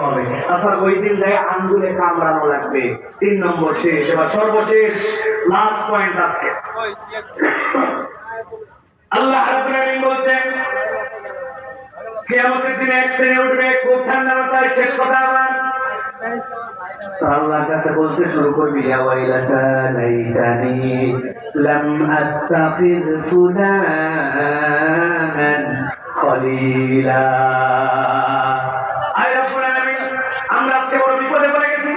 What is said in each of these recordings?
হবে তারপর ওই দিন যায় আঙ্গুলে কামড়ানো লাগবে। 3 নম্বর শেষ। এবার সর্বশেষ লাস্ট পয়েন্ট আছে। আল্লাহ রাব্বুল আলামিন বলছেন কিয়ামতের দিনে এক শ্রেণী উঠবে খুব ঠান্ডা মাথায় শেষ কথা আমার আল্লাহর কাছে বলতে শুরু করবি ইয়া ওয়াইলাতা লাইতানি লাম আত্তাখিয ফুলানান খলিলা। আমরা আজকে বড় বিপদে পড়ে গেছি।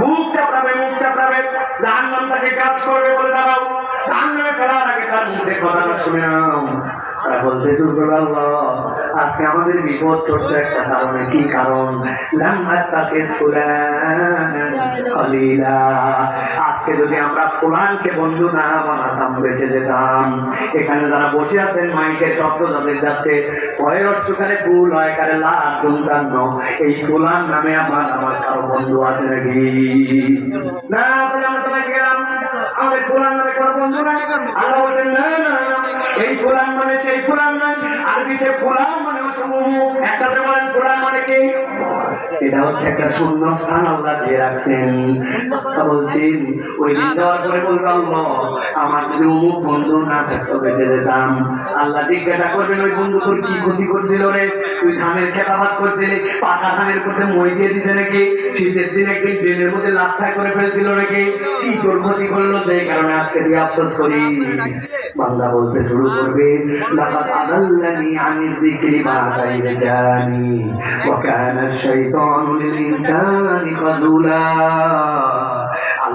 বুক চাপড়াবে মুখ চাপড়াবে, জাহান্নাম তাকে কাজ করবে বলে দাঁড়াও, জাহান্নামে ফেলার আগে তার মুখে কথাটা শুনে নাও। তারা বলতে শুরু আল্লাহ আজকে আমাদের বিপদ ছোট্ট একটা কারণে। কি কারণ? আজকে যদি আমরা ফুলানকে বন্ধু না বানাতাম বেঁচে যেতাম। এখানে যারা বসে আছেন মাইকের শব্দ যাদের যাচ্ছে পয়ের সুখানে ফুল হয় কারে লাভ গুনতান্ন এই ফুলান নামে আমার কারো বন্ধু আছে নাকি? না আমরা সবাই গেলাম আমাদের ফুলান নামে কোনো বন্ধু নাই। আল্লাহ বলছেন না না এই ফুলান মানে সেই ফুলান নয়। আরবিতে ফুলান মানে হচ্ছে মুখ। একসাথে বলেন ফুলান মানে কি? এটা হচ্ছে একটা শূন্য স্থান আল্লাহ দিয়ে রাখছেন। বলছেন ওই দিন দেওয়ার পরে বলবো আল্লাহ আমার যদি অমুক বন্ধু না থাকতো বেঁচে যেতাম। আল্লাহ জিজ্ঞাসা করবেন ওই বন্ধু তোর কি ক্ষতি করছিল রে? তুই ধানের খেলাবাদ করছিলি, পাকা ধানের করতে মই দিয়ে দিতে নাকি? শীতের দিন একদিন ট্রেনের মধ্যে লাফাই করে ফেলছিল নাকি? কি তোর ক্ষতি করলো সেই কারণে আজকে তুই আফসোস করি? বান্দা বলতে শুরু করবে লাকাদ আদাল্লানি আনিয যিকরি বা'দা ইয জানি ওয়া কানা আশ-শাইতানু লিল ইনসানি খাযুলা।